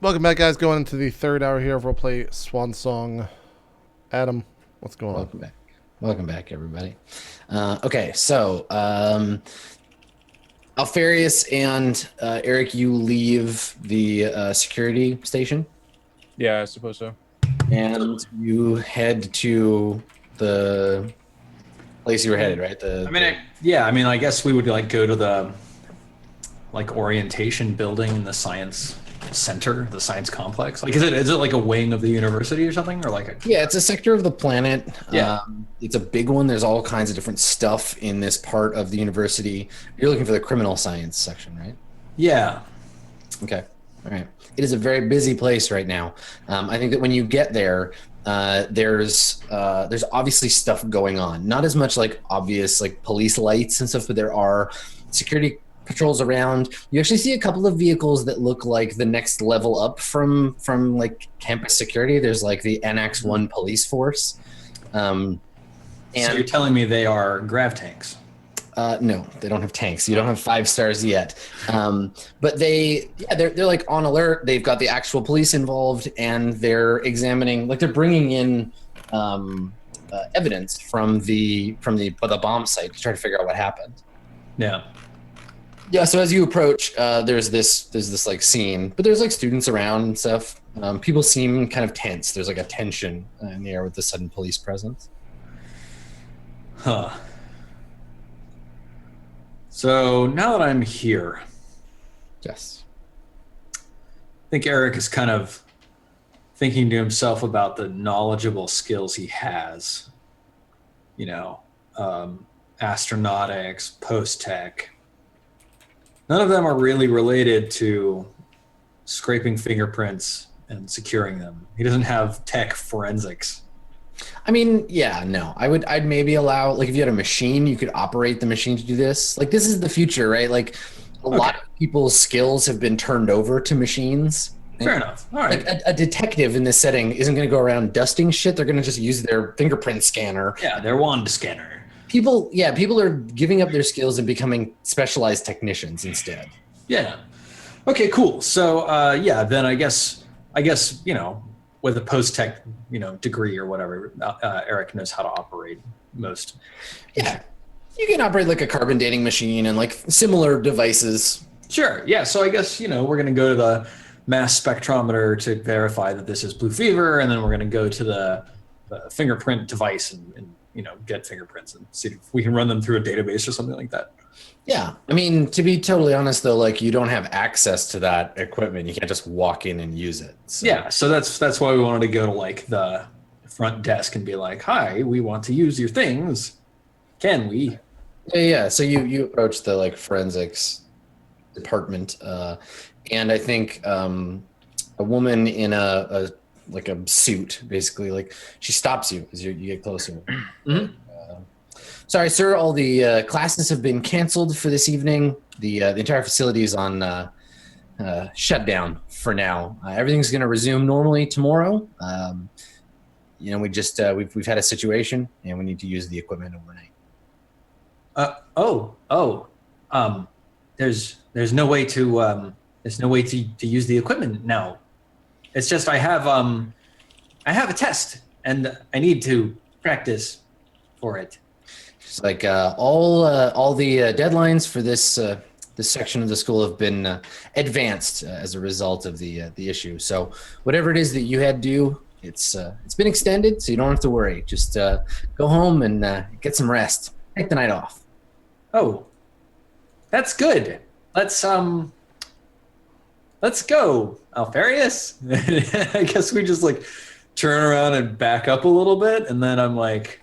Welcome back, guys. Going into the third hour here of RollPlay Swan Song. Adam, what's going on? Welcome back. Welcome back, everybody. Okay, so Alfarius and Eric, you leave the security station. Yeah, I suppose so. And you head to the place you were headed, right? I guess we would go to the orientation building in the science center, the science complex. Is it like a wing of the university or something, or Yeah, it's a sector of the planet. Yeah. It's a big one. There's all kinds of different stuff in this part of the university. You're looking for the criminal science section, right? Yeah. Okay. All right. It is a very busy place right now. I think that when you get there, there's obviously stuff going on. Not as much obvious police lights and stuff, but there are security patrols around. You actually see a couple of vehicles that look like the next level up from campus security. There's the NX-1 police force. And so you're telling me they are grav tanks? No, they don't have tanks. You don't have 5 stars yet. But they're on alert. They've got the actual police involved, and they're examining, they're bringing in evidence from the bomb site to try to figure out what happened. Yeah. Yeah. So as you approach, there's this scene, but there's students around and stuff. People seem kind of tense. There's a tension in the air with the sudden police presence. Huh. So now that I'm here, Yes. I think Eric is kind of thinking to himself about the knowledgeable skills he has. Astronautics, post-tech. None of them are really related to scraping fingerprints and securing them. He doesn't have tech forensics. I mean, yeah, no. I'd maybe allow, if you had a machine, you could operate the machine to do this. This is the future, right? A lot of people's skills have been turned over to machines. Fair enough. All right. A detective in this setting isn't going to go around dusting shit. They're going to just use their fingerprint scanner. Yeah, their wand scanner. People are giving up their skills and becoming specialized technicians instead. Yeah. Okay, cool. So, then I guess, with a post-tech, degree or whatever, Eric knows how to operate most. Yeah. You can operate a carbon dating machine and similar devices. Sure. Yeah. So I guess, we're going to go to the mass spectrometer to verify that this is blue fever. And then we're going to go to the fingerprint device and get fingerprints and see if we can run them through a database or something like that. Yeah. I mean, to be totally honest, though, you don't have access to that equipment. You can't just walk in and use it. So. Yeah. So that's why we wanted to go to the front desk and be like, hi, we want to use your things. Can we? Yeah. So you approach the forensics department, and I think a woman in a suit, basically, she stops you as you get closer. Mm-hmm. Sorry, sir. All the classes have been canceled for this evening. The entire facility is on shut down for now. Everything's going to resume normally tomorrow. We've had a situation, and we need to use the equipment overnight. There's no way to use the equipment now. It's just I have a test and I need to practice for it. It's all the deadlines for this section of the school have been advanced as a result of the issue. So whatever it is that you had to do, it's been extended, so you don't have to worry. Just go home and get some rest. Take the night off. Oh, that's good. Let's go, Alfarius. I guess we just turn around and back up a little bit, and then I'm like,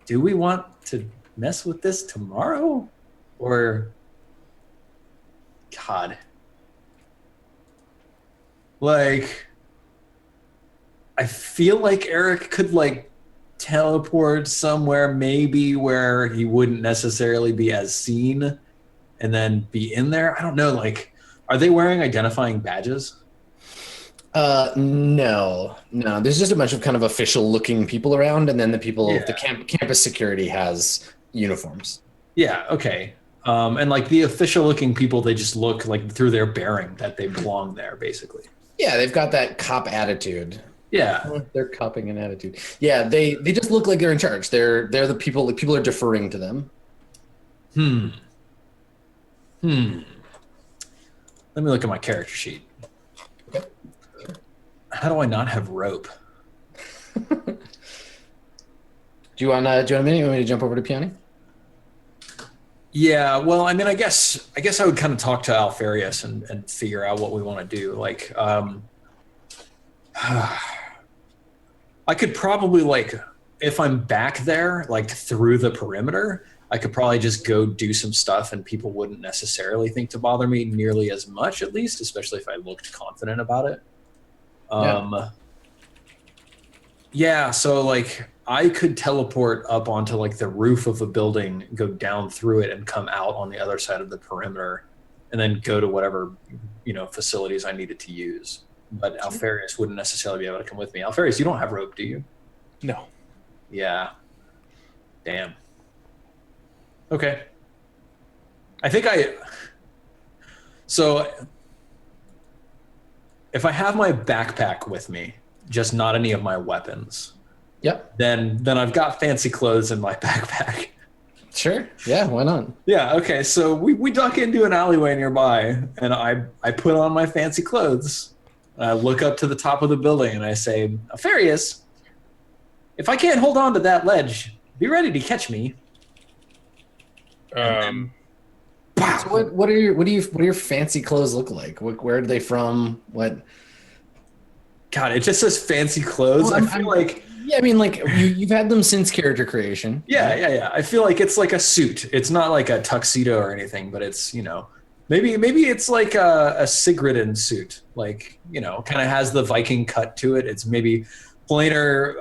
do we want to mess with this tomorrow? Or, God. I feel like Eric could teleport somewhere maybe where he wouldn't necessarily be as seen and then be in there. I don't know. Are they wearing identifying badges? No. There's just a bunch of kind of official looking people around, and then the people, Yeah. the campus security has uniforms. Yeah. Okay. And like the official looking people, they just look like through their bearing that they belong there, basically. Yeah, they've got that cop attitude. Yeah. They're copping an attitude. Yeah, they just look like they're in charge. They're the people. Like, people are deferring to them. Let me look at my character sheet. Okay. How do I not have rope? Do you want a minute? You want me to jump over to Peony? Yeah, well, I mean, I guess I would kind of talk to Alfarius and figure out what we want to do. Like, I could probably, like, if I'm back there, like through the perimeter, I could probably just go do some stuff and people wouldn't necessarily think to bother me nearly as much, at least, especially if I looked confident about it. Yeah, so like I could teleport up onto like the roof of a building, go down through it and come out on the other side of the perimeter and then go to whatever, facilities I needed to use. But Alfarius wouldn't necessarily be able to come with me. Alfarius, you don't have rope, do you? No. Yeah. Damn. Okay. I think so if I have my backpack with me, just not any of my weapons. Yep. Then I've got fancy clothes in my backpack. Sure. Yeah, why not? Yeah, okay. So we duck into an alleyway nearby and I put on my fancy clothes. I look up to the top of the building and I say, Alfarius, if I can't hold on to that ledge, be ready to catch me. Um, So what are your fancy clothes look like? Where are they from? What? God, it just says fancy clothes. Well, I feel like Yeah, I mean, like you've had them since character creation. yeah. I feel like it's like a suit. It's not like a tuxedo or anything, but it's maybe it's like a Sigridin suit. Like kind of has the Viking cut to it. It's maybe plainer.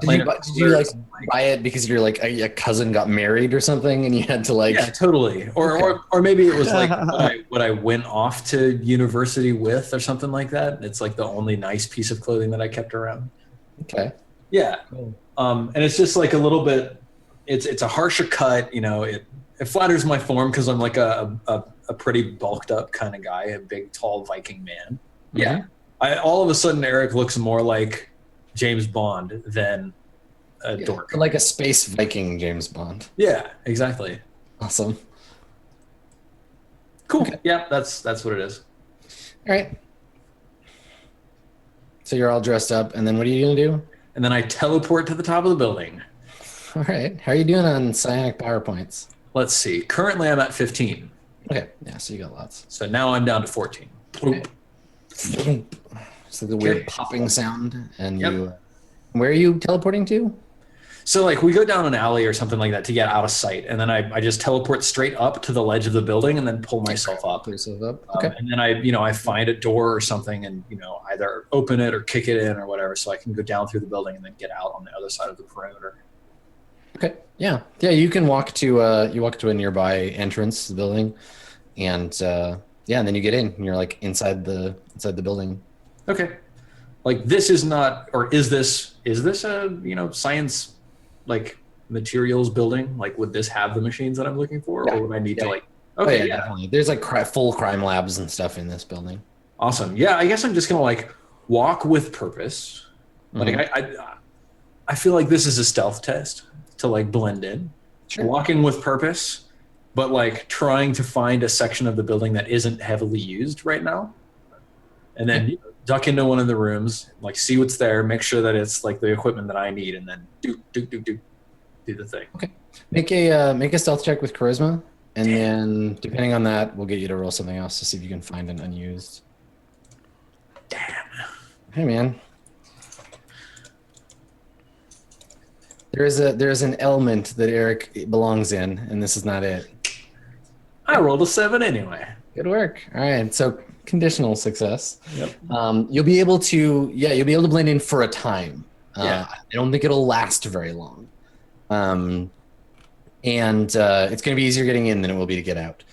Did you like buy it because your like a cousin got married or something and you had to like? Yeah, totally. Or maybe it was like what I went off to university with or something like that. It's like the only nice piece of clothing that I kept around. Okay. Yeah. Cool. And it's just like a little bit. It's a harsher cut. It flatters my form because I'm like a pretty bulked up kind of guy, a big tall Viking man. Mm-hmm. Yeah. All of a sudden Eric looks more like James Bond than a dork. Like a space Viking James Bond. Yeah, exactly. Awesome. Cool. Okay. Yeah, that's what it is. All right. So you're all dressed up, and then what are you gonna do? And then I teleport to the top of the building. All right. How are you doing on psionic power points? Let's see. Currently I'm at 15. Okay. Yeah. So you got lots. So now I'm down to 14. Okay. It's like the weird Okay. popping sound, and Yep. you. Where are you teleporting to? So like we go down an alley or something like that to get out of sight, and then I just teleport straight up to the ledge of the building and then pull myself up. Pull yourself up. Okay. And then I find a door or something and either open it or kick it in or whatever, so I can go down through the building and then get out on the other side of the perimeter. Okay. Yeah. Yeah. You can walk to a nearby entrance to the building, and and then you get in and you're like inside the building. Okay. Like this is not, or is this a science like materials building? Like would this have the machines that I'm looking for, Yeah. or would I need to like? Oh, Okay, yeah, definitely. There's like full crime labs and stuff in this building. awesome. Yeah, I guess I'm just gonna like walk with purpose. Like I feel like this is a stealth test to like blend in. Sure. Walking with purpose, but like trying to find a section of the building that isn't heavily used right now, and then duck into one of the rooms, like see what's there, make sure that it's like the equipment that I need, and then do the thing. Okay. Make a stealth check with charisma, and then depending on that, we'll get you to roll something else to see if you can find an unused. Damn. Hey man. There is an element that Eric belongs in, and this is not it. I rolled a 7 anyway. Good work. All right. So conditional success. Yep. You'll be able to blend in for a time. Yeah. I don't think it'll last very long. And it's going to be easier getting in than it will be to get out.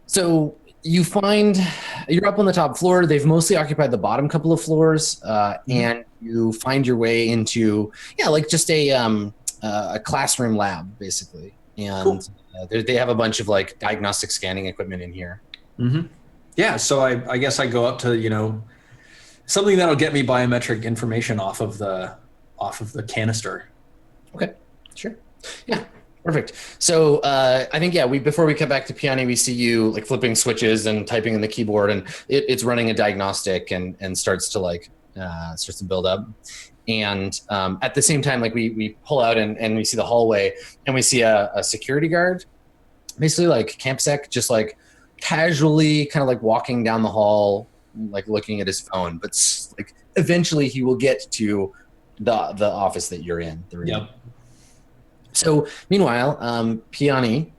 So you're up on the top floor. They've mostly occupied the bottom couple of floors, and you find your way into like just a classroom lab basically. And Cool. They have a bunch of like diagnostic scanning equipment in here. Mm-hmm. Yeah, so I guess I go up to, something that'll get me biometric information off of the canister. Okay, sure. Yeah, perfect. So I think, yeah, before we cut back to Piani, we see you like flipping switches and typing in the keyboard, and it's running a diagnostic and starts to build up. And at the same time, like we pull out and we see the hallway, and we see a security guard, basically like camp sec, just like casually kind of like walking down the hall, like looking at his phone. But like eventually he will get to the office that you're in. Yep. So meanwhile, Piani,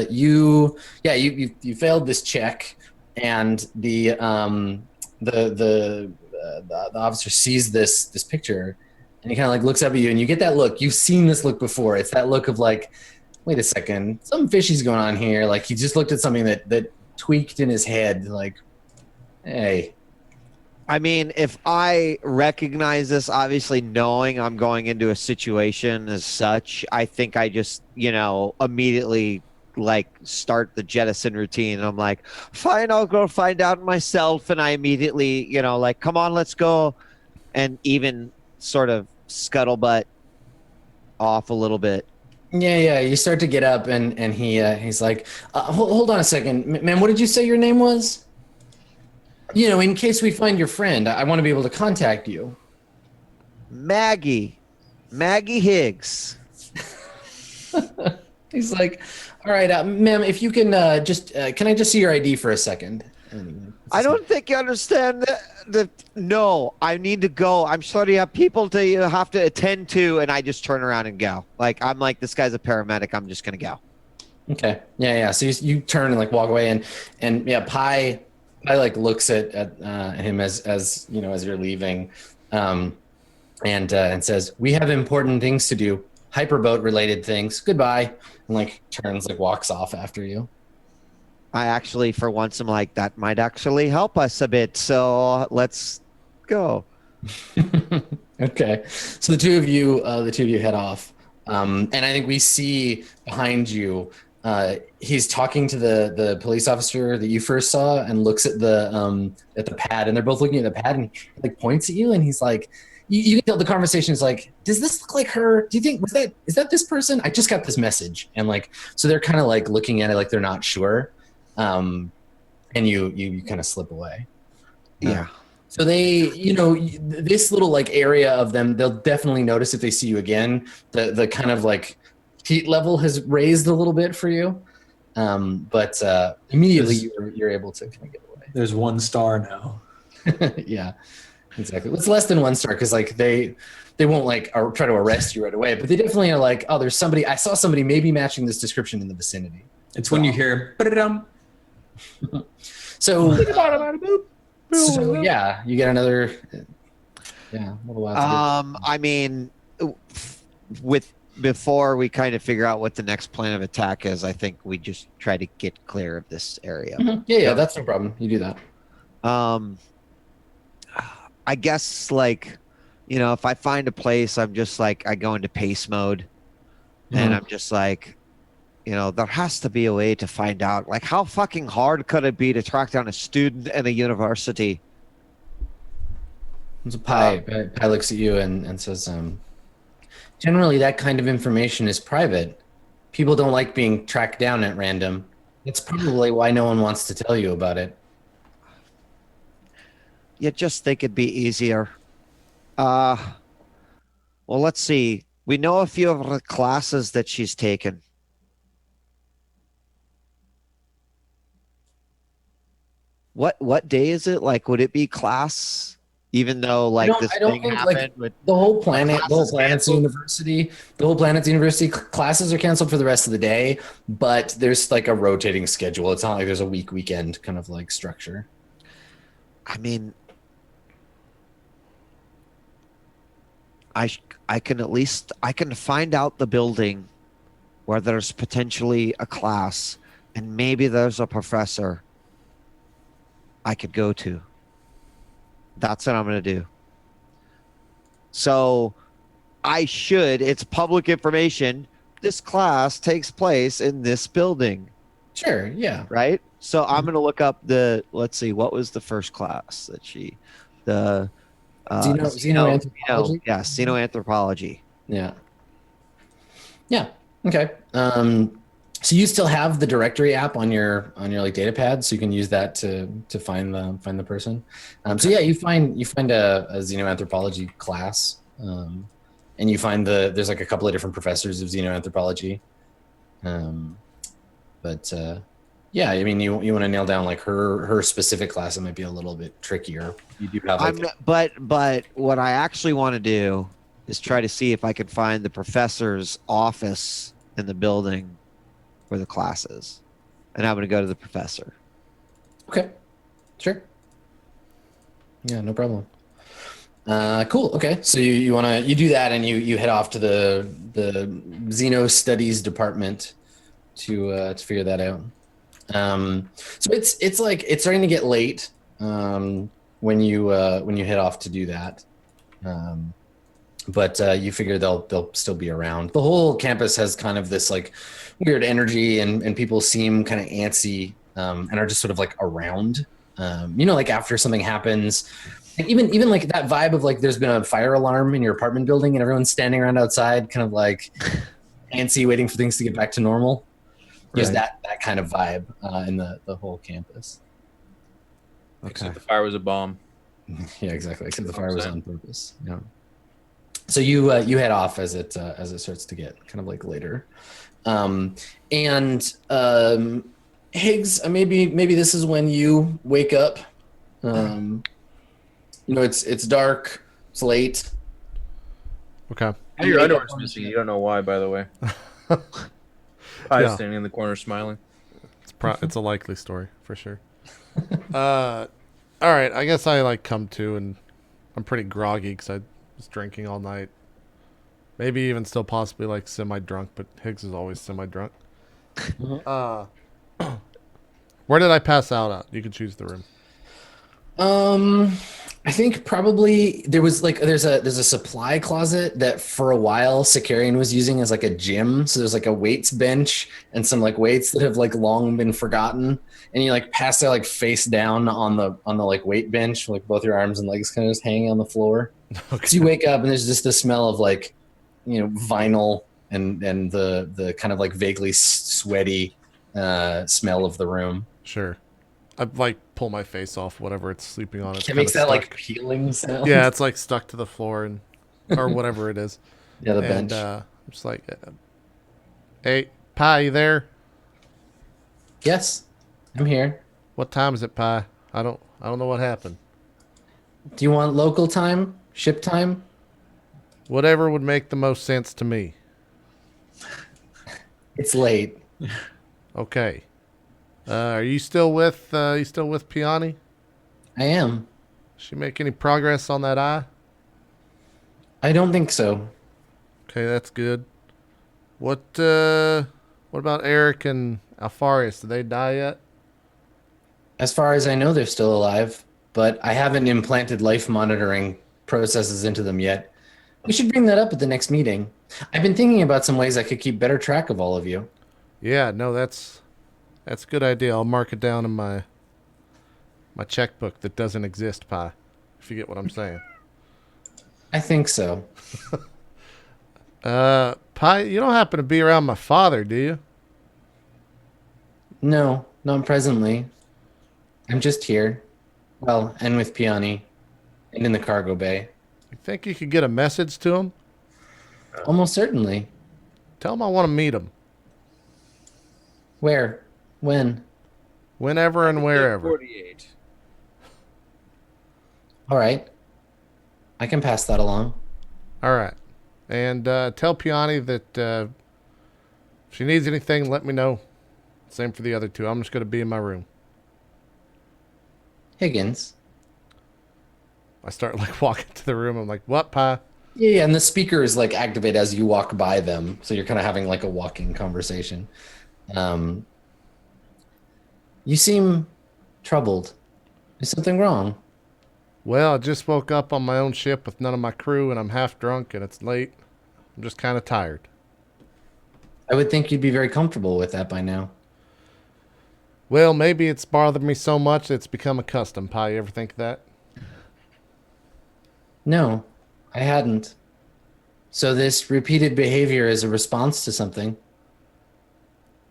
you failed this check, and the officer sees this picture, and he kind of like looks up at you, and you get that look. You've seen this look before. It's that look of like, wait a second, something fishy's going on here. Like he just looked at something that tweaked in his head. Like, hey. I mean, if I recognize this, obviously knowing I'm going into a situation as such, I think I just, immediately like start the jettison routine. And I'm like, fine, I'll go find out myself. And I immediately, like, come on, let's go. And even sort of scuttlebutt off a little bit. Yeah. You start to get up, and he's like, hold on a second, man. What did you say your name was? In case we find your friend, I want to be able to contact you. Maggie Higgs. He's like, all right, ma'am, if you can can I just see your ID for a second? I don't think you understand no, I need to go. I'm sorry, I have people to have to attend to, and I just turn around and go. Like, I'm like, this guy's a paramedic. I'm just going to go. Okay. Yeah. So you turn and like walk away, and yeah, Pi like looks at him as you're leaving, and says, we have important things to do, hyperboat related things. Goodbye. And like turns, like walks off after you. I actually, for once, I'm like, that might actually help us a bit. So let's go. Okay. So the two of you head off. And I think we see behind you, he's talking to the police officer that you first saw, and looks at the pad, and they're both looking at the pad, and he like points at you, and he's like, you can tell the conversation is like, does this look like her? Do you think is that this person? I just got this message. And like, so they're kind of like looking at it like they're not sure. And you kind of slip away. Yeah. So they, this little like area of them, they'll definitely notice if they see you again. The kind of like heat level has raised a little bit for you, but immediately you're able to kind of get away. There's 1 star now. Yeah, exactly. It's less than 1 star because like they won't like try to arrest you right away, but they definitely are like, oh, there's somebody. I saw somebody maybe matching this description in the vicinity. It's when you hear ba-da-dum. So yeah, you get another. Yeah, a little while. I mean, before we kind of figure out what the next plan of attack is, I think we just try to get clear of this area. Mm-hmm. Yeah, that's no problem. You do that. I guess like, if I find a place, I'm just like, I go into pace mode, and I'm just like, there has to be a way to find out, like, how fucking hard could it be to track down a student in a university? So Pi looks at you and says, generally that kind of information is private. People don't like being tracked down at random. It's probably why no one wants to tell you about it. You just think it'd be easier. Well, let's see. We know a few of the classes that she's taken. What day is it? Like, would it be class? Even though like this thing happened like, with the whole planet's university classes are canceled for the rest of the day, but there's like a rotating schedule. It's not like there's a weekend kind of like structure. I mean, I can find out the building where there's potentially a class, and maybe there's a professor I could go to. That's what I'm going to do. So it's public information. this class takes place in this building, Sure. Yeah. right? So I'm going to look up let's see, what was the first class that the Xenoanthropology. yeah, xenoanthropology. Yeah. Yeah. Okay. So you still have the directory app on your like data pad, so you can use that to find the person. So yeah, you find a xenoanthropology class, and you find there's like a couple of different professors of xenoanthropology. But yeah, I mean, you want to nail down like her specific class. It might be a little bit trickier. You do have like, But what I actually want to do is try to see if I can find the professor's office in the building where the class is, and I'm going to go to the professor. okay, sure. Yeah, no problem. Cool. Okay, so you do that, and you head off to the Xeno Studies department to figure that out. So it's like it's starting to get late when you head off to do that. But you figure they'll still be around. The whole campus has kind of this like weird energy, and people seem kind of antsy and are just sort of like around. Like after something happens, like even like that vibe of like there's been a fire alarm in your apartment building and everyone's standing around outside, kind of like antsy, waiting for things to get back to normal. There's Right. that kind of vibe in the whole campus. Except the fire was a bomb. Yeah, exactly. Except the fire was on purpose. Yeah. So you head off as it starts to get kind of like later, and Higgs, maybe this is when you wake up. It's dark, it's late. Okay. Your underwear's missing. You don't know why, by the way. Yeah. Standing in the corner smiling. It's a likely story for sure. All right. I guess I like come to, and I'm pretty groggy because I was drinking all night. Maybe even still possibly like semi-drunk, but Higgs is always semi-drunk. Where did I pass out at? You can choose the room. I think probably there's a supply closet that for a while Sicarian was using as like a gym. So there's like a weights bench and some like weights that have like long been forgotten. And you like pass out like face down on the like weight bench, like both your arms and legs kind of just hanging on the floor. Okay. So you wake up and there's just the smell of like, vinyl and the kind of like vaguely sweaty smell of the room. Sure. I like pull my face off whatever it's sleeping on. It's It makes that stuck. like peeling sound. Yeah, it's like stuck to the floor or whatever it is. Yeah, the And bench. I'm just like, hey, Pi, you there? Yes, I'm here. What time is it, Pi? I don't know what happened. Do you want local time? Ship time? Whatever would make the most sense to me. It's late. Okay. Are you still with Piani? I am. She make any progress on that eye? I don't think so. Okay, that's good. What about Eric and Alfarius? Did they die yet? As far as I know, they're still alive, but I haven't implanted life monitoring processes into them yet. We should bring that up at the next meeting. I've been thinking about some ways I could keep better track of all of you. Yeah, no, that's a good idea. I'll mark it down in my checkbook that doesn't exist, Pi. If you get what I'm saying. I think so. Pi, you don't happen to be around my father, do you? No, not presently. I'm just here. Well, and with Piani. And in the cargo bay. You think you could get a message to him? Almost certainly. Tell him I want to meet him. Where? When? Whenever and wherever. 48. All right. I can pass that along. All right. And tell Piani that if she needs anything, let me know. Same for the other two. I'm just going to be in my room. Higgins. I start like walking to the room. I'm like, what, Pi? Yeah, and the speakers like activate as you walk by them. So you're kind of having like a walking conversation. You seem troubled. Is something wrong? Well, I just woke up on my own ship with none of my crew, and I'm half drunk, and it's late. I'm just kind of tired. I would think you'd be very comfortable with that by now. Well, maybe it's bothered me so much it's become a custom. Pi, you ever think that? No, I hadn't. So this repeated behavior is a response to something.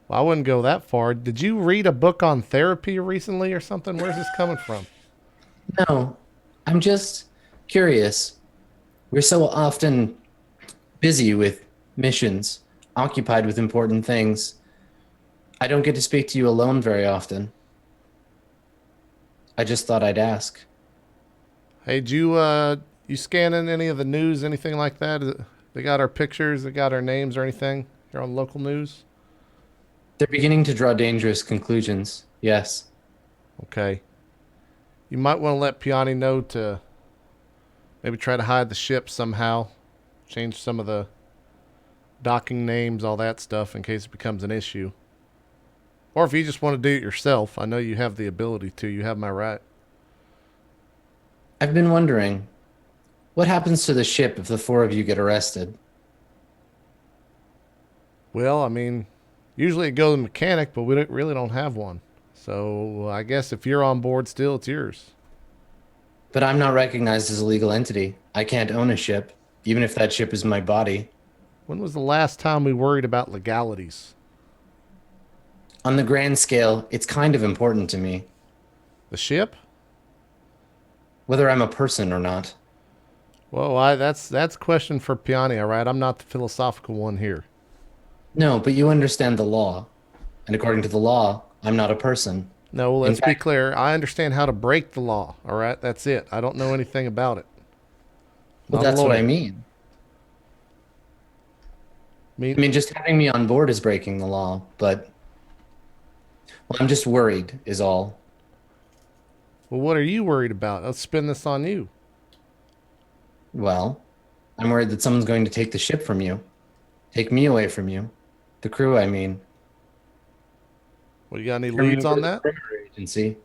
Well, I wouldn't go that far. Did you read a book on therapy recently or something? Where's this coming from? No, I'm just curious. We're so often busy with missions, occupied with important things. I don't get to speak to you alone very often. I just thought I'd ask. Hey, did you scanning any of the news, anything like that? They got our pictures, they got our names or anything here on local news? They're beginning to draw dangerous conclusions. Yes. Okay. You might want to let Piani know to maybe try to hide the ship somehow. Change some of the docking names, all that stuff, in case it becomes an issue. Or if you just want to do it yourself, I know you have the ability to. You have my right. I've been wondering, what happens to the ship if the four of you get arrested? Well, I mean, usually it goes to mechanic, but we really don't have one. So I guess if you're on board still, it's yours. But I'm not recognized as a legal entity. I can't own a ship, even if that ship is my body. When was the last time we worried about legalities? On the grand scale, it's kind of important to me, The ship? whether I'm a person or not. Well, that's a question for Piani, all right? I'm not the philosophical one here. No, but you understand the law. And according to the law, I'm not a person. No, well, In let's be fact- clear. I understand how to break the law, all right? That's it. I don't know anything about it. Well, Not a that's what I lawyer. mean. Me- I mean, just having me on board is breaking the law, but well, I'm just worried, is all. Well, what are you worried about? Let's spin this on you. Well, I'm worried that someone's going to take the ship from you, take me away from you, the crew, I mean. Well, you got any leads on that? The perimeter agency.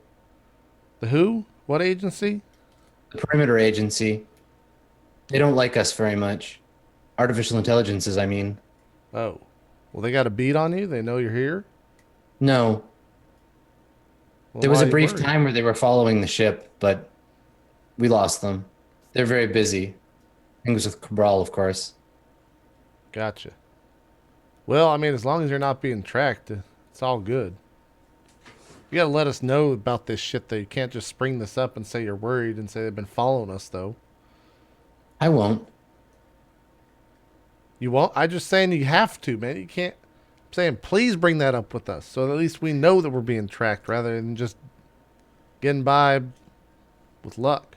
The who? What agency? The perimeter agency. They don't like us very much. Artificial intelligences, I mean. Oh. Well, they got a beat on you? They know you're here? No, Well, there was why a are you brief worried? time where they were following the ship, but we lost them. They're very busy. I think it was with Cabral, of course. Gotcha. Well, I mean, as long as you're not being tracked, it's all good. You gotta let us know about this shit, though. You can't just spring this up and say you're worried and say they've been following us, though. I won't. You won't? I'm just saying you have to, man. You can't. I'm saying please bring that up with us so at least we know that we're being tracked rather than just getting by with luck.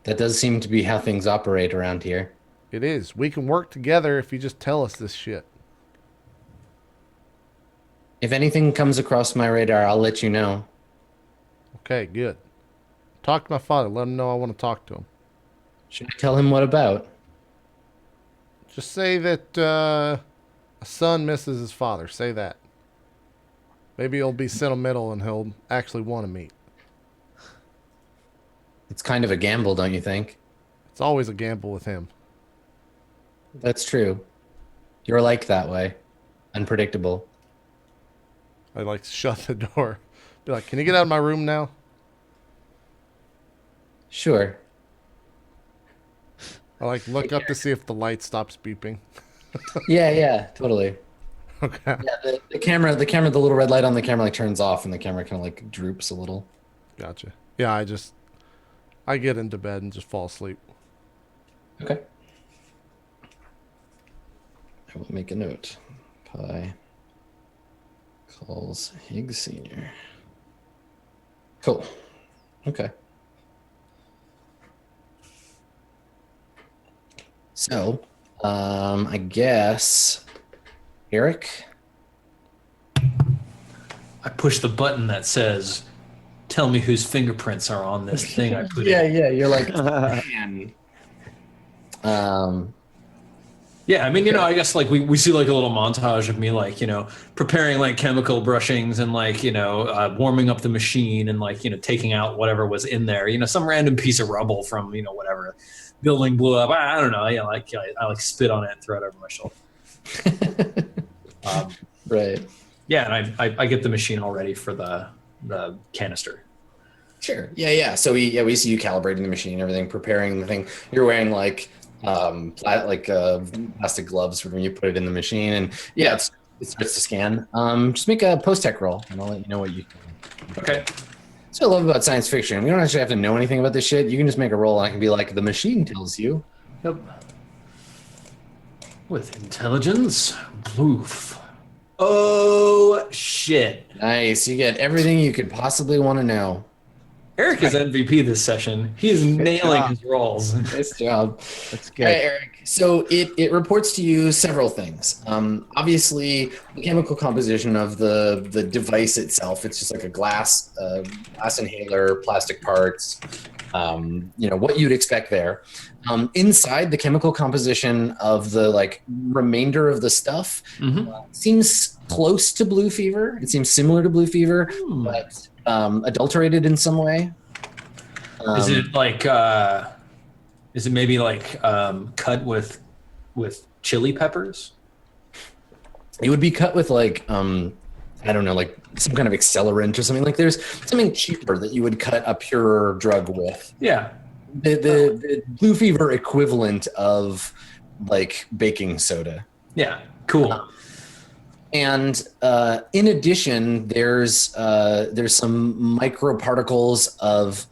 That does seem to be how things operate around here. It is. We can work together if you just tell us this shit. If anything comes across my radar, I'll let you know. Okay, good. Talk to my father. Let him know I want to talk to him. Should I tell him what about? Just say that a son misses his father. Say that. Maybe he'll be sentimental and he'll actually want to meet. It's kind of a gamble, don't you think? It's always a gamble with him. That's true. You're like that way. Unpredictable. I like to shut the door. Be like, can you get out of my room now? Sure. I like look up to see if the light stops beeping. Yeah, totally. Okay. Yeah, the camera, the little red light on the camera like turns off and the camera kind of like droops a little. Gotcha. Yeah, I get into bed and just fall asleep. Okay. I will make a note. Pi calls Higgs Sr. Cool. Okay. So, I guess, Eric? I push the button that says, "Tell me whose fingerprints are on this thing I put in." Yeah, you're like, man. Yeah, I mean, I guess like we see like a little montage of me like, preparing like chemical brushings and like, warming up the machine and like, taking out whatever was in there, some random piece of rubble from, whatever building blew up. I don't know. Yeah, like I like spit on it and throw it over my shoulder. Right. Yeah, and I get the machine all ready for the canister. Sure. Yeah. So we see you calibrating the machine, everything, preparing the thing. You're wearing like plastic gloves for when you put it in the machine, and it starts to scan. Just make a post-tech roll, and I'll let you know what you can. Okay. That's what I love about science fiction. We don't actually have to know anything about this shit. You can just make a roll, and I can be like, the machine tells you. Yep. With intelligence, bloof. Oh shit! Nice. You get everything you could possibly want to know. Eric is MVP this session. He is nailing job. his rolls. Nice job. That's All good. right, Eric. So it reports to you several things. Obviously, the chemical composition of the device itself. It's just like a glass inhaler, plastic parts. What you'd expect there. Inside, the chemical composition of the remainder of the stuff seems close to blue fever. It seems similar to blue fever, but adulterated in some way. Is it like? Is it maybe like cut with chili peppers? It would be cut with I don't know, like some kind of accelerant or something. Like there's something cheaper that you would cut a pure drug with. Yeah. The blue fever equivalent of like baking soda. Yeah. Cool. And in addition, there's some microparticles of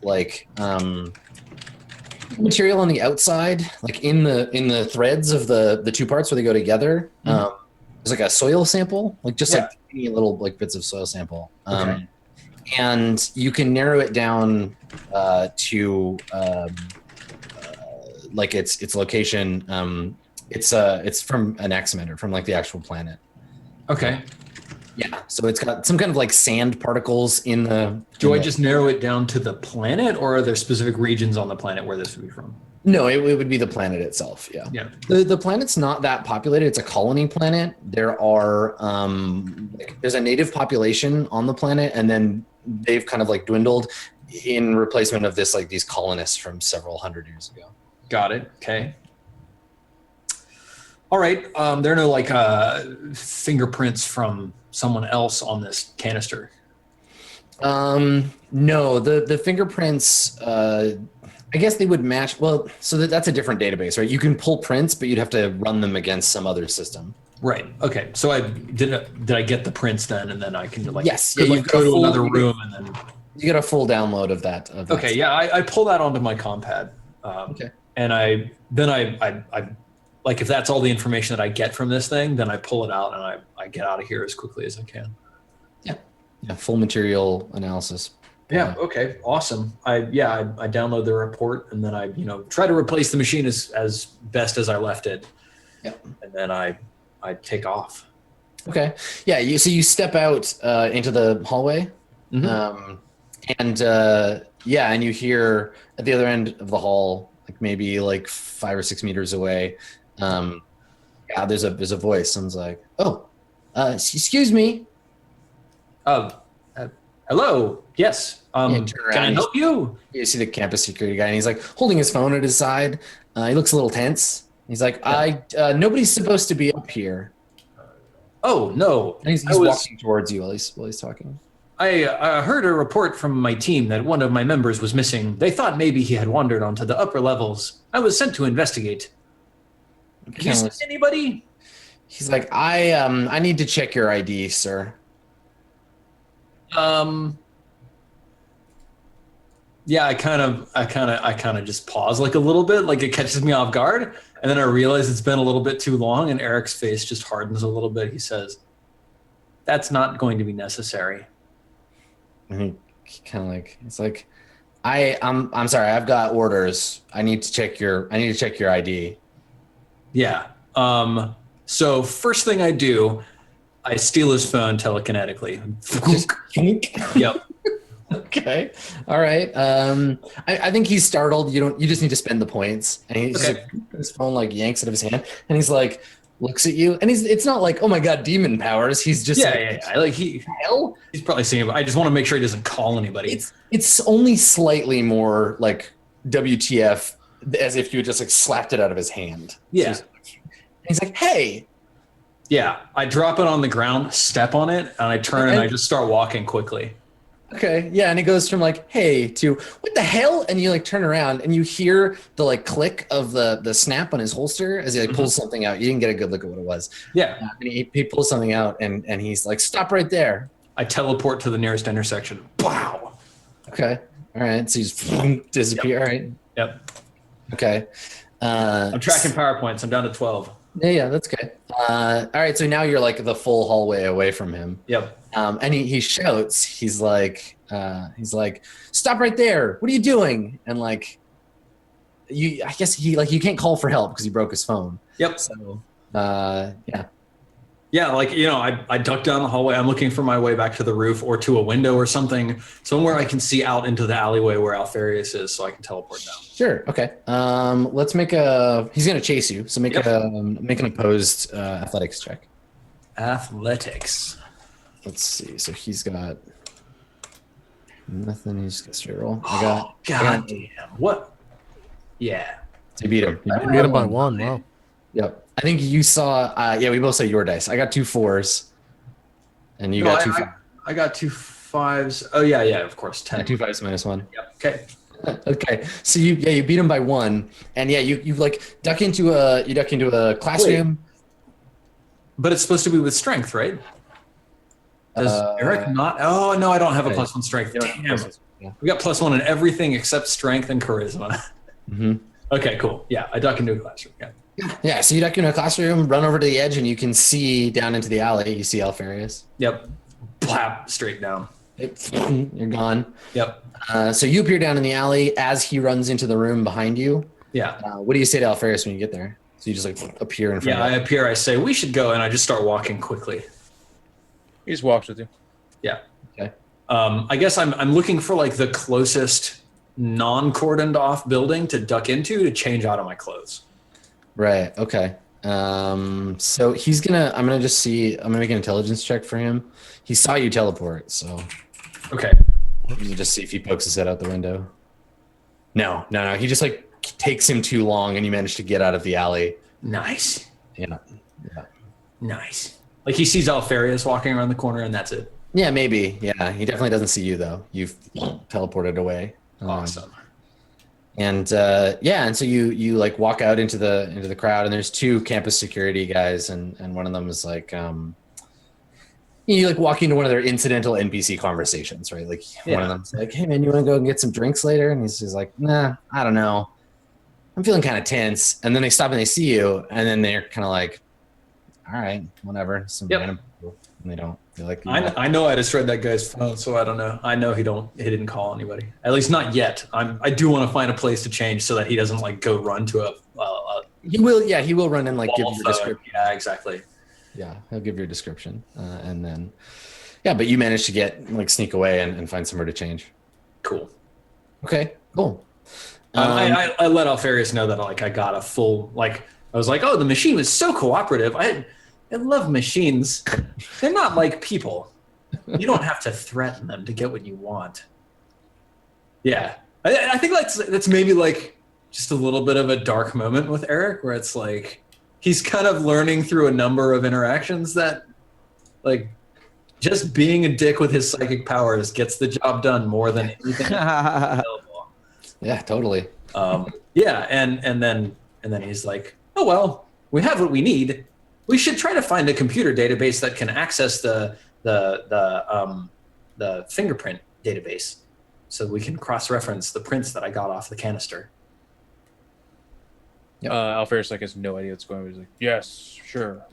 material on the outside, like in the threads of the two parts where they go together. There's like a soil sample, like tiny little bits of soil sample. Okay. And you can narrow it down to its location. It's from an axiometer, from the actual planet. Okay. Yeah, so it's got some kind of sand particles in the. Do I just narrow it down to the planet, or are there specific regions on the planet where this would be from? No, it would be the planet itself. Yeah. Yeah. The planet's not that populated. It's a colony planet. There are there's a native population on the planet, and then they've kind of dwindled in replacement of these colonists from several hundred years ago. Got it. Okay. All right. There are no fingerprints from someone else on this canister. No, the fingerprints. I guess they would match. Well, so that's a different database, right? You can pull prints, but you'd have to run them against some other system. Right. Okay. So I did I get the prints then, and then I can yes, go you to another room and then. You get a full download of that. Okay. Yeah, I pull that onto my compad. Okay. And I if that's all the information that I get from this thing, then I pull it out and I get out of here as quickly as I can. Yeah. Full material analysis. Yeah. Okay. Awesome. I download the report and then I try to replace the machine as best as I left it. Yeah. And then I take off. Okay. Yeah. So you step out into the hallway, and you hear at the other end of the hall, maybe 5 or 6 meters away, there's a voice. Someone's like, "Oh, excuse me." Hello. Yes. Can I help you? You see the campus security guy, and he's holding his phone at his side. He looks a little tense. He's like, nobody's supposed to be up here. Oh no. And he's walking towards you while he's talking. I heard a report from my team that one of my members was missing. They thought maybe he had wandered onto the upper levels. I was sent to investigate. Have you seen anybody? He's like, I need to check your ID, sir. Yeah, I kind of just pause a little bit, it catches me off guard, and then I realize it's been a little bit too long, and Eric's face just hardens a little bit. He says, "That's not going to be necessary." And he kind of it's like, I'm sorry, I've got orders. I need to check your ID. Yeah. So first thing I do, I steal his phone telekinetically. Yep. Okay. All right. I think he's startled. You just need to spend the points. And he's his phone yanks out of his hand, and he's looks at you, and it's not oh my god, demon powers. He's just he's probably seeing. I just want to make sure he doesn't call anybody. It's only slightly more WTF, as if you just slapped it out of his hand. Yeah. So he's like, "Hey, Yeah, I drop it on the ground, step on it, and I turn and I just start walking quickly. Okay, yeah, and it goes from like "hey" to "what the hell," and you like turn around and you hear the like click of the snap on his holster as he like pulls something out. You didn't get a good look at what it was. Yeah, and he pulls something out and he's like, "stop right there." I teleport to the nearest intersection. Wow. Okay, all right, so you just disappear. All right, Yep. okay. I'm tracking PowerPoints. I'm down to 12. Yeah, that's good. All right, so now you're like the full hallway away from him. Yep. And he shouts, he's like, "stop right there. What are you doing?" And like, I guess he like, you can't call for help because he broke his phone. Yep. So, yeah. Yeah, like, I duck down the hallway. I'm looking for my way back to the roof or to a window or something, somewhere I can see out into the alleyway where Alfarius is so I can teleport down. Sure. Okay. Let's make he's going to chase you. So make an opposed athletics check. Athletics. Let's see. So he's got nothing. He's got straight roll. God damn. What? Yeah. So you beat him. You beat him by 1. Wow. Yep. I think you saw. Yeah, we both saw your dice. I got 2 4s, and you got 2. I got 2 5s. Oh yeah, of course. 10. 2 5s minus 1. Yep. Okay. Okay. So you beat him by 1, and yeah, you like duck into a classroom. Wait. But it's supposed to be with strength, right? Does Eric not? Oh no, I don't have a +1 strength. Damn. Yeah. We got +1 in everything except strength and charisma. Mm-hmm. Okay, cool. Yeah, I duck into a classroom. Yeah. Yeah, so you duck into a classroom, run over to the edge, and you can see down into the alley. You see Alfarius. Yep. Plap, straight down. You're gone. Yep. So you appear down in the alley as he runs into the room behind you. Yeah. What do you say to Alfarius when you get there? So you just like appear in front Yeah, of I him. appear, I say, we should go, and I just start walking quickly. He just walks with you. Yeah. Okay. I guess I'm looking for like the closest non-cordoned off building to duck into to change out of my clothes. Right. Okay. So I'm gonna make an intelligence check for him. He saw you teleport, so Okay. you just see if he pokes his head out the window. No. He just like takes him too long, and you manage to get out of the alley. Nice. Yeah. Nice. Like he sees Alfarius walking around the corner, and that's it. Yeah, maybe. Yeah, he definitely doesn't see you though. You've teleported away. Awesome. And so you like walk out into the crowd, and there's 2 campus security guys, and one of them is like, you like walk into one of their incidental NPC conversations, right? Like one of them's like, "Hey man, you want to go and get some drinks later?" And he's like, "Nah, I don't know. I'm feeling kind of tense." And then they stop and they see you, and then they're kind of like, "All right, whatever." Some random people, and they don't. They're like, I know I just read that guy's phone, so I don't know. I know he didn't call anybody. At least not yet. I do want to find a place to change so that he doesn't like go run to a He will. Yeah, he will run and like give you a phone. description. Yeah, exactly. Yeah, he'll give you a description, and then, but you manage to sneak away and find somewhere to change. Cool. Okay, cool. I let Alfarius know that like I got a full I was like, oh, the machine was so cooperative. I love machines. They're not like people. You don't have to threaten them to get what you want. Yeah, I think that's maybe like just a little bit of a dark moment with Eric, where it's like he's kind of learning through a number of interactions that like just being a dick with his psychic powers gets the job done more than anything available. Yeah, totally. And then he's like, oh well, we have what we need. We should try to find a computer database that can access the fingerprint database, so we can cross-reference the prints that I got off the canister. Yep. Alfarius has no idea what's going on. He's like, yes, sure.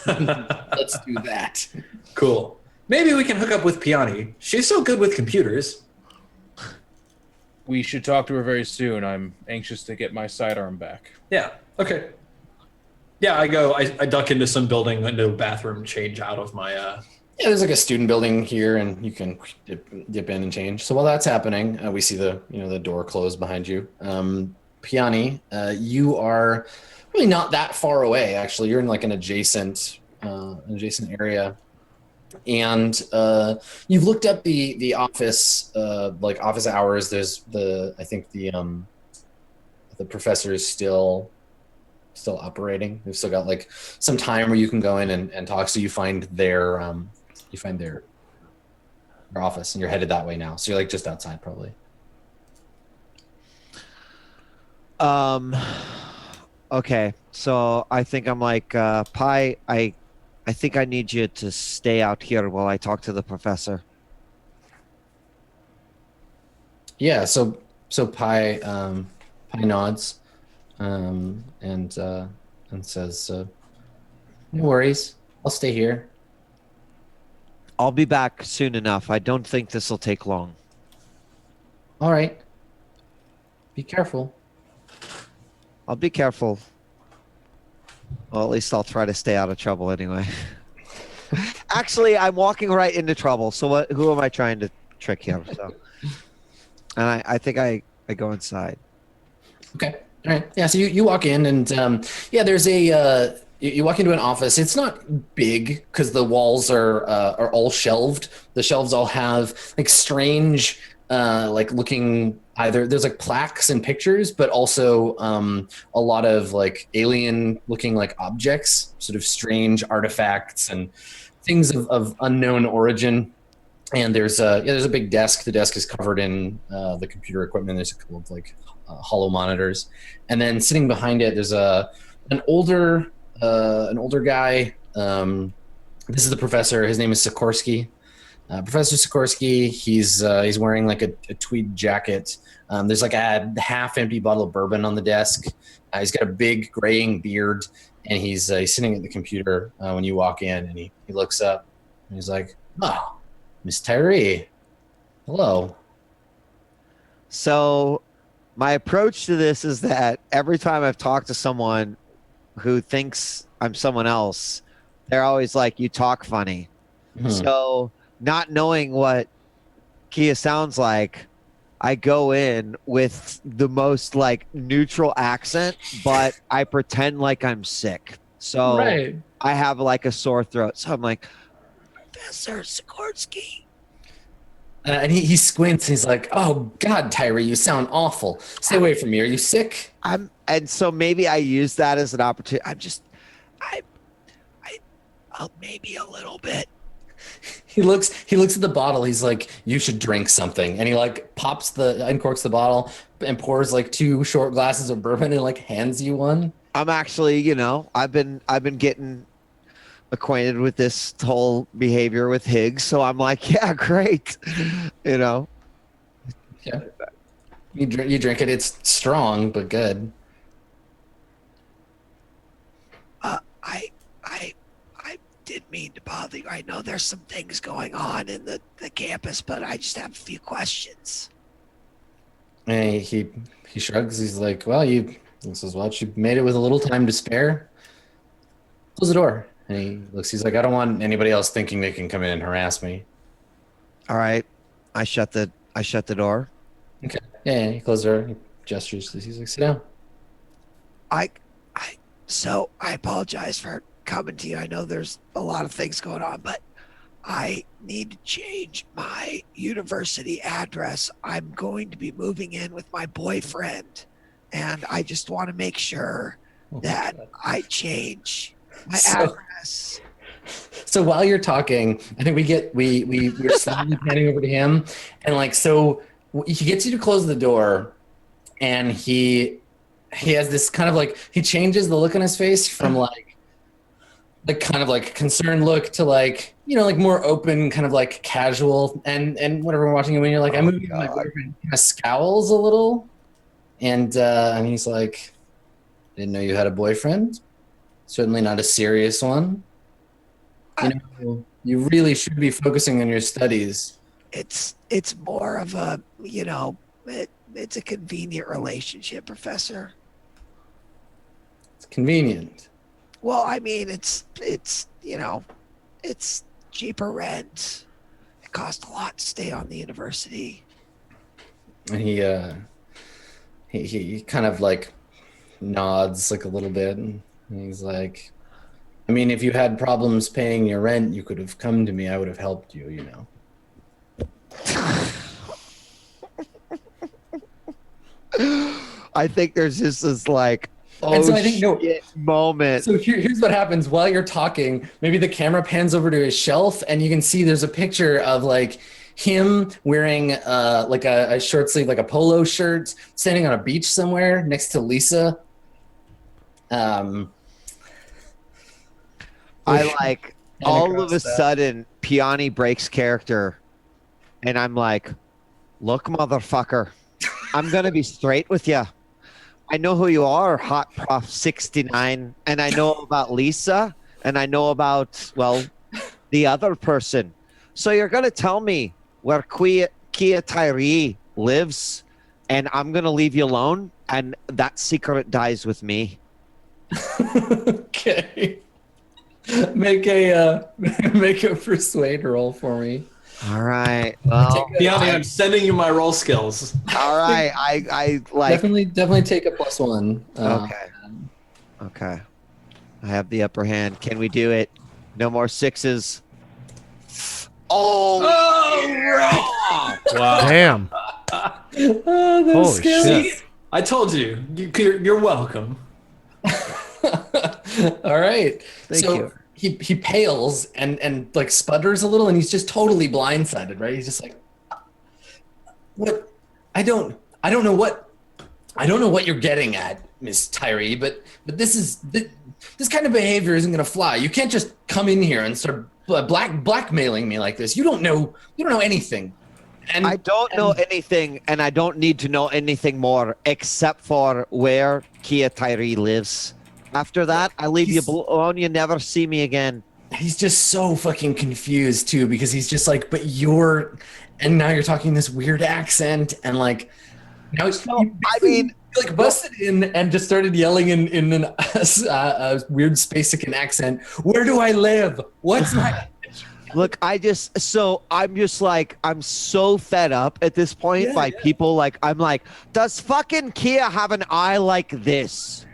Let's do that. Cool. Maybe we can hook up with Piani. She's so good with computers. We should talk to her very soon. I'm anxious to get my sidearm back. Yeah. Okay. Yeah, I duck into some building, into a bathroom, change out of my Yeah, there's like a student building here, and you can dip in and change. So while that's happening, we see the door close behind you. Piani, you are really not that far away. Actually, you're in like an adjacent area, and you've looked up the office office hours. There's the professor is still still operating. They've still got like some time where you can go in and talk. So you find their office, and you're headed that way now. So you're like just outside, probably. Okay, so I think I'm like, Pi, I think I need you to stay out here while I talk to the professor. Yeah. So Pi nods, and says, "No worries. I'll stay here." I'll be back soon enough. I don't think this will take long. All right. Be careful. I'll be careful. Well, at least I'll try to stay out of trouble anyway. Actually, I'm walking right into trouble. So what? Who am I trying to trick here? So, and I think I go inside. Okay. All right. Yeah. So you walk in, and there's a you walk into an office. It's not big because the walls are all shelved. The shelves all have like strange like looking, either there's like plaques and pictures, but also a lot of like alien looking like objects, sort of strange artifacts and things of unknown origin. And there's a big desk. The desk is covered in the computer equipment. There's a couple of like hollow monitors, and then sitting behind it, there's an older guy. This is the professor. His name is Sikorsky. Professor Sikorsky. He's wearing like a tweed jacket. There's like a half-empty bottle of bourbon on the desk. He's got a big graying beard, and he's sitting at the computer when you walk in, and he looks up, and he's like, "Oh, Miss Tyree, hello." So my approach to this is that every time I've talked to someone who thinks I'm someone else, they're always like, "You talk funny." So not knowing what Kia sounds like, I go in with the most like neutral accent, but I pretend like I'm sick. So Right. I have like a sore throat. So I'm like, Professor Sikorsky. And he squints, and he's like, "Oh God, Tyree, you sound awful. Stay away from me. Are you sick?" And so maybe I use that as an opportunity. I'll maybe a little bit. He looks at the bottle. He's like, "You should drink something." And he like uncorks the bottle and pours like 2 short glasses of bourbon and like hands you one. I'm actually, I've been getting acquainted with this whole behavior with Higgs, so I'm like, yeah, great. Yeah. You drink it. It's strong but good. I didn't mean to bother you. I know there's some things going on in the campus, but I just have a few questions. And he shrugs. He's like, "Well, he says, well, you made it with a little time to spare. Close the door." And he looks. He's like, "I don't want anybody else thinking they can come in and harass me." All right. I shut the door. Okay. Yeah. He closes the door. He gestures. He's like, "Sit down." So I apologize for coming to you. I know there's a lot of things going on, but I need to change my university address. I'm going to be moving in with my boyfriend, and I just want to make sure that I change my address. So while you're talking, I think we're slowly panning over to him, and like so he gets you to close the door, and he has this kind of like, he changes the look on his face from like kind of like concerned look to like, like more open, kind of like casual, and whenever we're watching him, when you're like, "I'm moving," my boyfriend kind of scowls a little, and he's like, "Didn't know you had a boyfriend. Certainly not a serious one. You really should be focusing on your studies." It's more of a, it's a convenient relationship, Professor. It's convenient. Well, I mean, it's cheaper rent. It costs a lot to stay on the university. And he kind of like nods like a little bit, and he's like, "I mean, if you had problems paying your rent, you could have come to me. I would have helped you, I think there's just this like And so I think moment. So here's what happens while you're talking. Maybe the camera pans over to his shelf, and you can see there's a picture of like him wearing like a short sleeve, like a polo shirt, standing on a beach somewhere next to Lisa. I like all of a sudden Piani breaks character, and I'm like, look, motherfucker, I'm gonna be straight with you. I know who you are, Hot Prof 69, and I know about Lisa, and I know about, well, the other person. So you're gonna tell me where Kia Tyree lives, and I'm gonna leave you alone, and that secret dies with me. Okay. Make a persuade roll for me. All right. Well, Piani, I'm sending you my roll skills. all right. I like. Definitely take a +1. Okay. Okay. I have the upper hand. Can we do it? No more sixes. Oh, right. Wow. Damn. Oh, those Holy skills. shit. I told you. You're welcome. All right. Thank so you. he pales and like sputters a little, and he's just totally blindsided, right? He's just like, what? I don't know what you're getting at, Miss Tyree, but this kind of behavior isn't gonna fly. You can't just come in here and start blackmailing me like this. You don't know anything. And I don't know anything, and I don't need to know anything more except for where Kia Tyree lives. After that, I leave you alone. You never see me again. He's just so fucking confused too, because he's just like, but you're, and now you're talking this weird accent, and like, now he like busted in and just started yelling in a weird Spacek accent. Where do I live? What's my? Look, I'm so fed up at this point by people like, I'm like, does fucking Kia have an eye like this?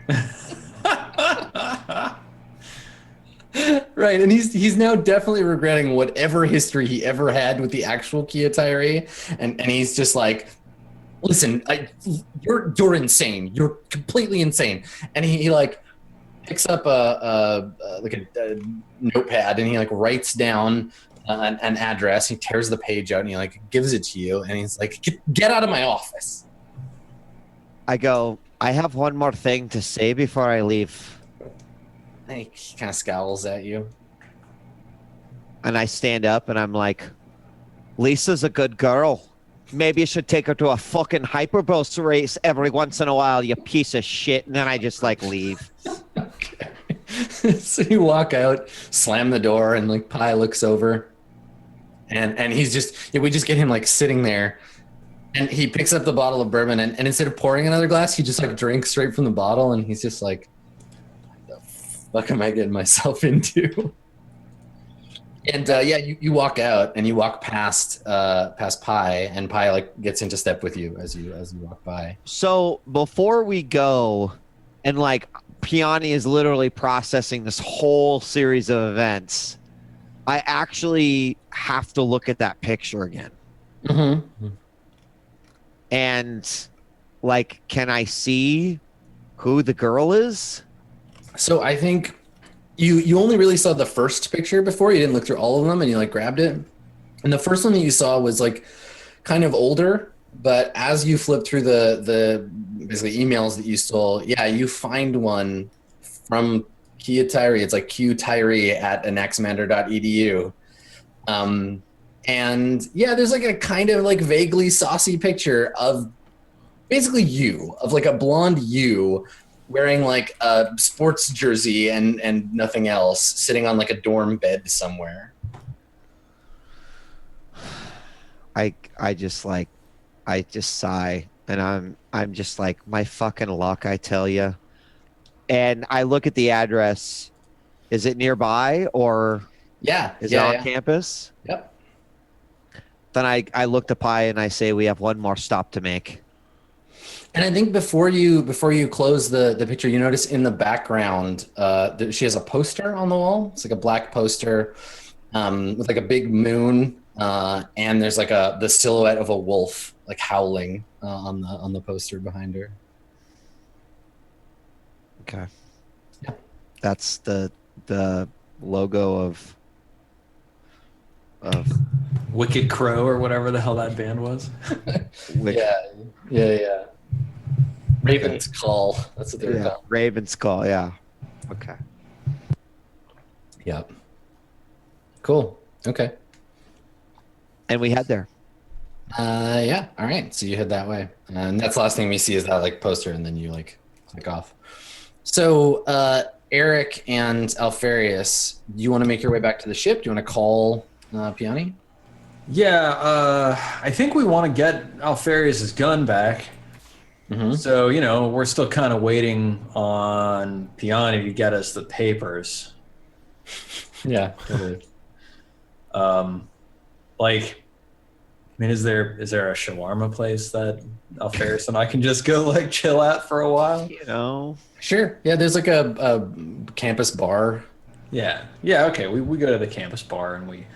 Right, and he's now definitely regretting whatever history he ever had with the actual Kia Tyree, and he's just like, listen, you're insane, you're completely insane, and he like picks up a notepad, and he like writes down an address. He tears the page out and he like gives it to you, and he's like, get out of my office. I go, I have one more thing to say before I leave. And he kind of scowls at you. And I stand up and I'm like, Lisa's a good girl. Maybe you should take her to a fucking hyperbose race every once in a while, you piece of shit. And then I just like leave. Okay. So you walk out, slam the door, and like Pi looks over, and he's just, we just get him like sitting there, and he picks up the bottle of bourbon, and instead of pouring another glass, he just like drinks straight from the bottle, and he's just like, what the fuck am I getting myself into? And you walk out, and you walk past Pi, and Pi like gets into step with you as you walk by. So before we go, and like Piani is literally processing this whole series of events, I actually have to look at that picture again. Mm-hmm. And like, can I see who the girl is? So I think you only really saw the first picture before. You didn't look through all of them, and you like grabbed it. And the first one that you saw was like kind of older, but as you flip through the basically emails that you stole, you find one from Kia Tyree. It's like qtyree@anaximander.edu. And there's like a kind of like vaguely saucy picture of basically you, of like a blonde you wearing like a sports jersey and nothing else, sitting on like a dorm bed somewhere. I just sigh, and I'm just like, my fucking luck, I tell you. And I look at the address. Is it nearby, or is it on campus? Yep. Then I look to Pi and I say, we have one more stop to make. And I think before you close the picture, you notice in the background she has a poster on the wall. It's like a black poster with like a big moon, and there's like the silhouette of a wolf like howling on the poster behind her. Okay. Yeah. That's the logo of Wicked Crow or whatever the hell that band was. Wick. Yeah. Raven's Call. That's what they were Yeah, called. Raven's Call. Yeah. Okay. Yep. Cool. Okay. And we head there. Yeah. All right. So you head that way, and that's the last thing we see is that like poster, and then you like click off. So Eric and Alfarius, do you want to make your way back to the ship? Do you want to call Piani? Yeah, I think we want to get Alfarius's gun back. Mm-hmm. So, we're still kind of waiting on Piani to get us the papers. Yeah. Totally. Is there a shawarma place that Alfarius and I can just go like chill at for a while? Sure. Yeah. There's like a campus bar. Yeah. Okay. We go to the campus bar and we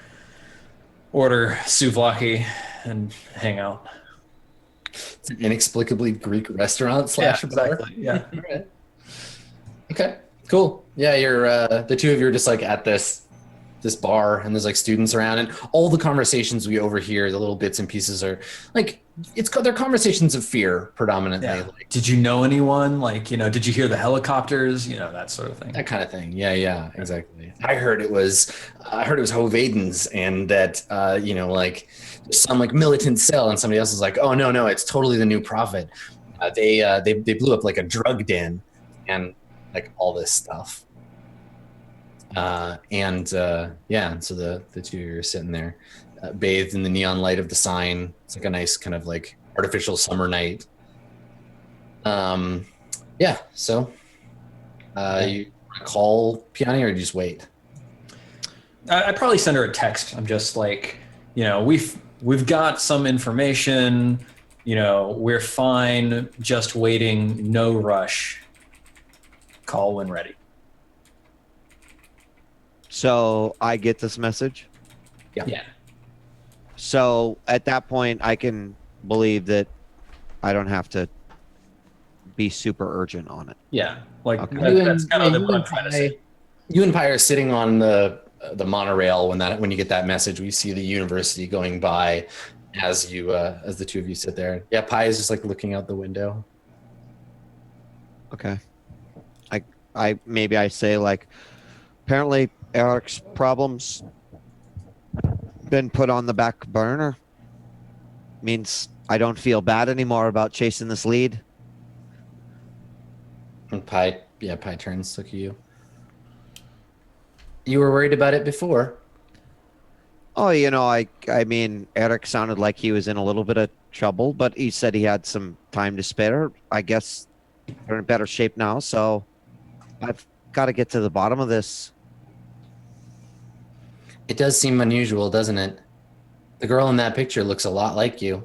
order souvlaki and hang out. It's an inexplicably Greek restaurant / bar. Exactly. Yeah. All right. Okay. Cool. Yeah. You're the two of you are just like at this bar, and there's like students around, and all the conversations we overhear, the little bits and pieces are like they're conversations of fear predominantly. Yeah. Like, did you know anyone? Did you hear the helicopters? That sort of thing. that kind of thing. Yeah, exactly. I heard it was Hovadens, and that some like militant cell, and somebody else is like, oh no, it's totally the new prophet. They blew up like a drug den, and like all this stuff. So the two are sitting there, bathed in the neon light of the sign. It's like a nice kind of like artificial summer night. So you call Piani, or you just wait? I'd probably send her a text. I'm just like, we've got some information. We're fine. Just waiting. No rush. Call when ready. So I get this message. Yeah. So at that point, I can believe that I don't have to be super urgent on it. Yeah. Okay. That's kind of what I'm trying to say. You and Pi are sitting on the monorail when you get that message. We see the university going by as the two of you sit there. Yeah, Pi is just like looking out the window. Okay. I say like, apparently Eric's problems been put on the back burner. Means I don't feel bad anymore about chasing this lead. And Pi turns to look at you. You were worried about it before. Oh, I mean, Eric sounded like he was in a little bit of trouble, but he said he had some time to spare. I guess they're in better shape now, so I've got to get to the bottom of this. It does seem unusual, doesn't it? The girl in that picture looks a lot like you.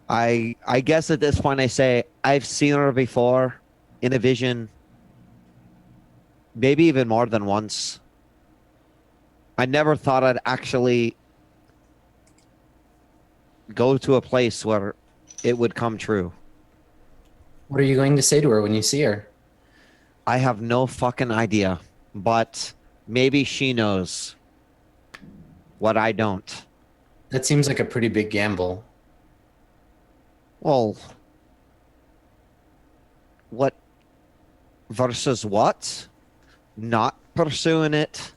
I guess at this point I say I've seen her before in a vision, maybe even more than once. I never thought I'd actually go to a place where it would come true. What are you going to say to her when you see her? I have no fucking idea, but maybe she knows what I don't. That seems like a pretty big gamble. Well, what versus what? Not pursuing it?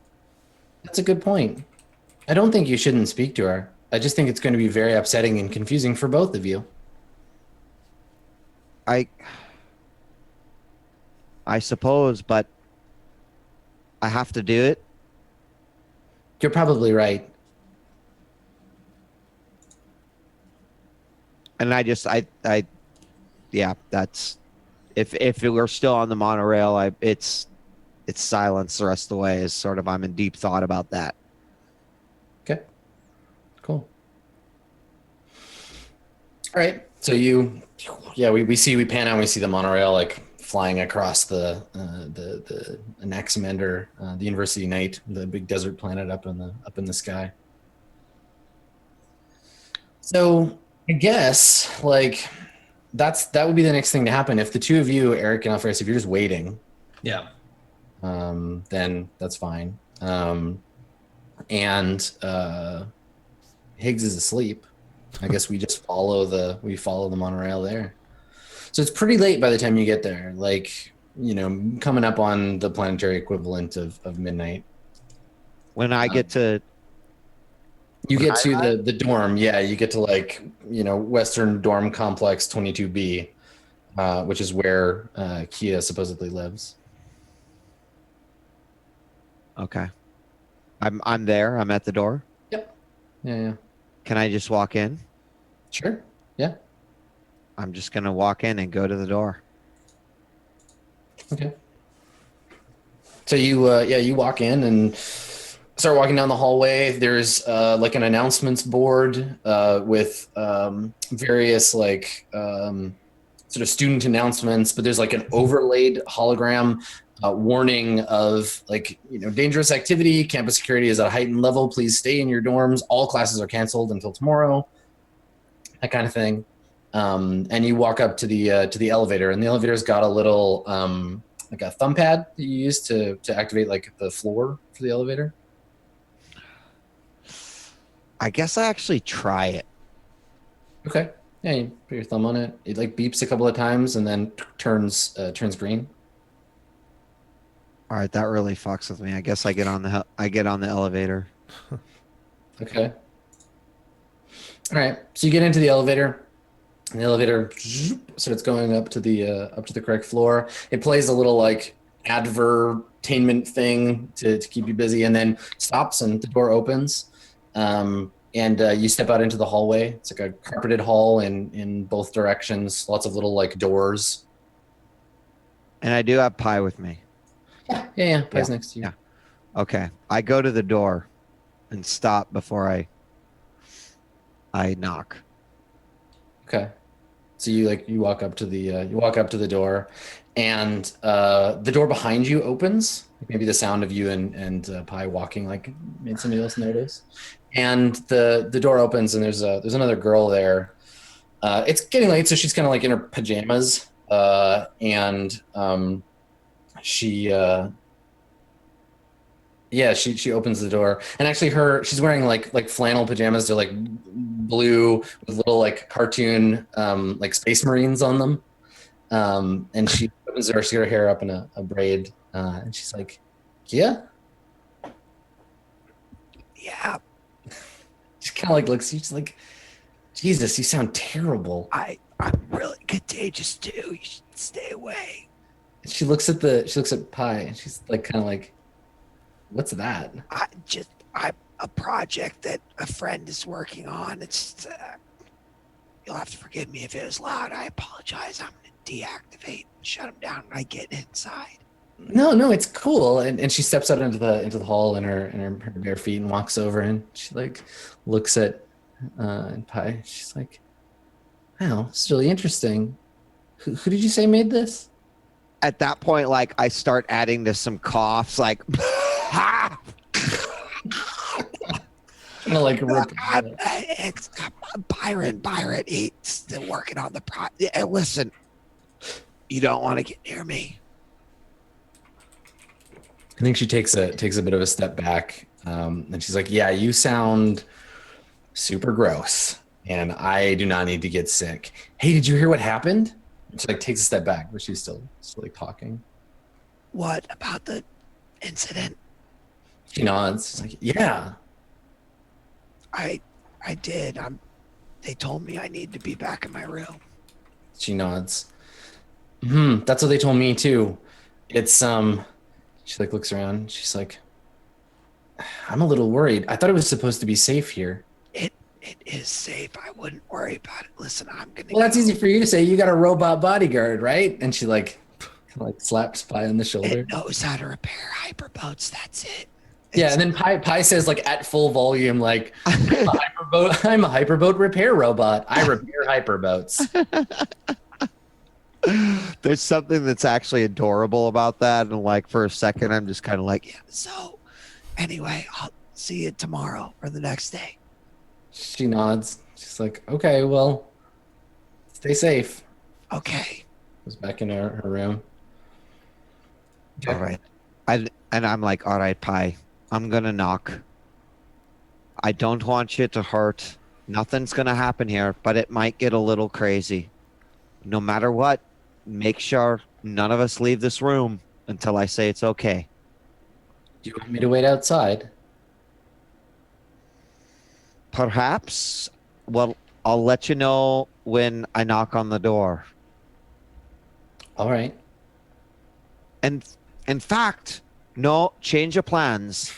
That's a good point. I don't think you shouldn't speak to her. I just think it's going to be very upsetting and confusing for both of you. I suppose, but I have to do it. You're probably right. And that's if it were still on the monorail, it's silence the rest of the way. Is sort of I'm in deep thought about that. Okay. Cool. All right. So we pan out and we see the monorail like flying across the Anaximander, the University Night, the big desert planet up in the sky. So I guess like that would be the next thing to happen. If the two of you, Eric and Alfred, if you're just waiting, Yeah. then that's fine. And Higgs is asleep. I guess we just follow the monorail there. So it's pretty late by the time you get there. Like, coming up on the planetary equivalent of midnight. When I get to You get to the dorm, yeah. You get to Western Dorm Complex 22B, which is where Kia supposedly lives. okay, I'm there. I'm at the door. Yep. Yeah. Can I just walk in? Sure. Yeah. I'm just gonna walk in and go to the door. Okay. So you walk in and start walking down the hallway. There's an announcements board with various sort of student announcements, but there's an overlaid hologram warning of dangerous activity. Campus security is at a heightened level. Please stay in your dorms. All classes are canceled until tomorrow. That kind of thing. And you walk up to the elevator, and the elevator's got a little a thumb pad that you use to activate the floor for the elevator. I guess I actually try it. Okay. Yeah, you put your thumb on it. It beeps a couple of times and then turns green. All right, that really fucks with me. I guess I get on the elevator. Okay. All right. So you get into the elevator. And the elevator starts going up to the correct floor. It plays a little advertainment thing to keep you busy, and then stops, and the door opens. And you step out into the hallway. It's a carpeted hall in both directions. Lots of little doors. And I do have Pi with me. Yeah. Pie's next to you. Yeah. Okay. I go to the door and stop before I knock. Okay. So you walk up to the door, and the door behind you opens. Maybe the sound of you and Pi walking made somebody else notice. And the door opens, and there's another girl there. It's getting late, so she's kind of in her pajamas, and she opens the door, and actually she's wearing flannel pajamas. They're blue with little cartoon Space Marines on them. And she opens the door. She's got her hair up in a braid, and she's like, "Kia?" Yeah. She kind of looks. She's like, "Jesus, you sound terrible." I'm really contagious too. You should stay away. And she looks at Pi, and she's "What's that?" I'm a project that a friend is working on. It's you'll have to forgive me if it was loud. I apologize. I'm gonna deactivate and shut him down when I get inside. No, it's cool. And she steps out into the hall in her bare feet and walks over, and she looks at Pi. She's like, "Wow, this is really interesting. Who did you say made this?" At that point, I start adding to some coughs, it's Byron. He's still working on the project. Listen, you don't want to get near me. I think she takes a bit of a step back, and she's like, "Yeah, you sound super gross, and I do not need to get sick. Hey, did you hear what happened?" And she takes a step back, but she's still talking. What about the incident? She nods. She's like, "Yeah, I did. They told me I need to be back in my room." She nods. That's what they told me too. It's She looks around. She's like, "I'm a little worried. I thought it was supposed to be safe here." It is safe. I wouldn't worry about it. Listen, I'm gonna. Well, that's easy for you to say. You got a robot bodyguard, right? And she slaps Pi on the shoulder. It knows how to repair hyperboats. That's it. Yeah, and then Pi says at full volume, I'm a hyperboat repair robot. I repair hyperboats. There's something that's actually adorable about that, and for a second, I'm just kind of yeah. So, anyway, I'll see you tomorrow or the next day. She nods. She's like, "Okay, well, stay safe." Okay. Goes back in her room. All right. And I'm like, all right, Pi, I'm gonna knock. I don't want you to hurt. Nothing's gonna happen here, but it might get a little crazy. No matter what, make sure none of us leave this room until I say it's okay. Do you want me to wait outside? Perhaps. Well, I'll let you know when I knock on the door. All right. And in fact, no, change of plans.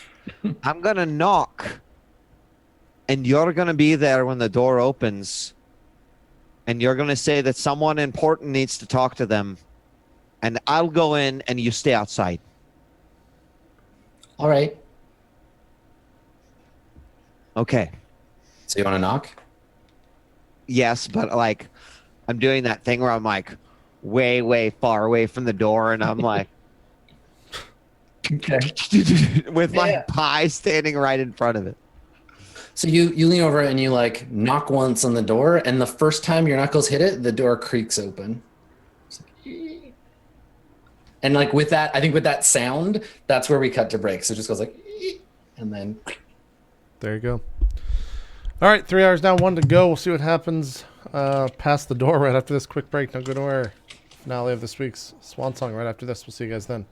I'm gonna knock, and you're gonna be there when the door opens, and you're gonna say that someone important needs to talk to them, and I'll go in, and you stay outside. All right. Okay. So you want to knock? Yes, but like, I'm doing that thing where I'm like, way, way far away from the door, and I'm like, Okay. with my Yeah. pie standing right in front of it. So you lean over and you like knock once on the door, and the first time your knuckles hit it, the door creaks open. It's like, and like with that, I think with that sound, that's where we cut to break. So it just goes like, and then There you go. All right, 3 hours down, 1 to go. We'll see what happens past the door right after this quick break. Don't go nowhere. Finale of this week's Swan Song right after this. We'll see you guys then.